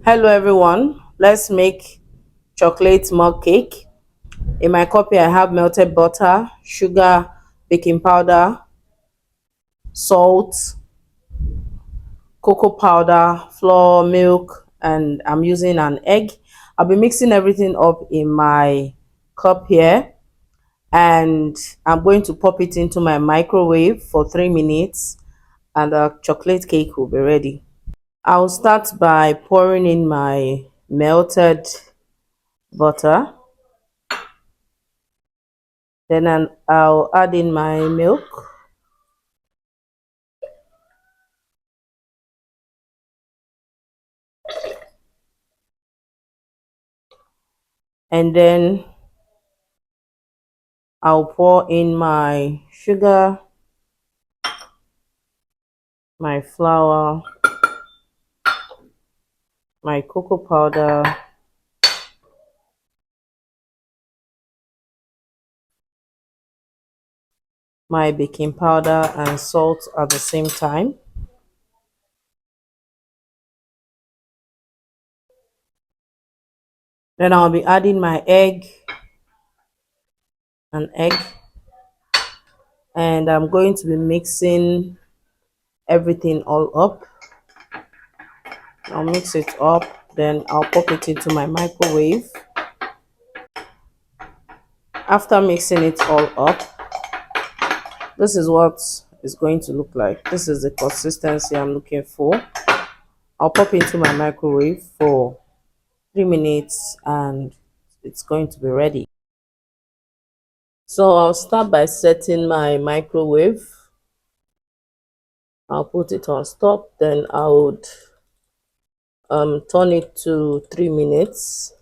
Hello everyone, let's make chocolate mug cake. In my cup here I have melted butter, sugar, baking powder, salt, cocoa powder, flour, milk, and I'm using an egg. I'll be mixing everything up in my cup here, and I'm going to pop it into my microwave for 3 minutes and the chocolate cake will be ready. I'll start by pouring in my melted butter. Then I'll add in my milk, and then I'll pour in my sugar, my flour, my cocoa powder, my baking powder, and salt at the same time. Then I'll be adding my egg, and I'm going to be mixing everything all up. I'll mix it up, then I'll pop it into my microwave. After mixing it all up, this is what it's going to look like. This is the consistency I'm looking for. I'll pop into my microwave for 3 minutes and it's going to be ready. So I'll start by setting my microwave. I'll put it on stop, then I would turn it to 3 minutes.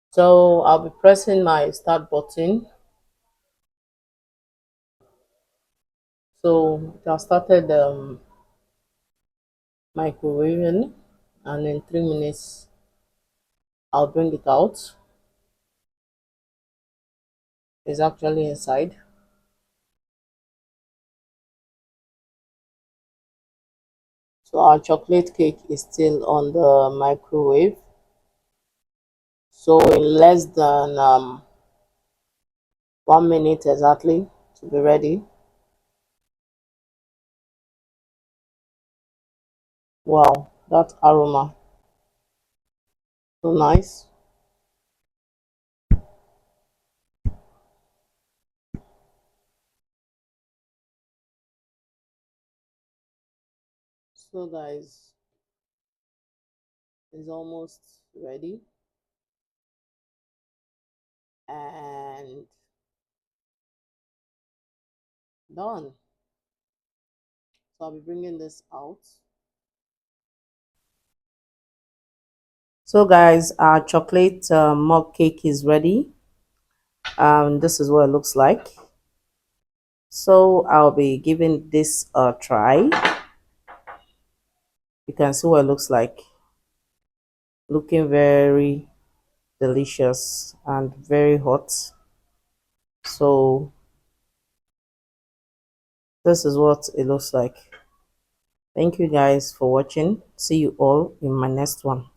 So I'll be pressing my start button. So I started microwaving, and in 3 minutes I'll bring it out. It's actually inside. So our chocolate cake is still on the microwave. So in less than 1 minute exactly to be ready. Wow, that aroma, so nice. So guys, it's almost ready and done. So I'll be bringing this out. So guys, our chocolate mug cake is ready. This is what it looks like. So I'll be giving this a try. You can see what it looks like. Looking very delicious and very hot. So this is what it looks like. Thank you guys for watching. See you all in my next one.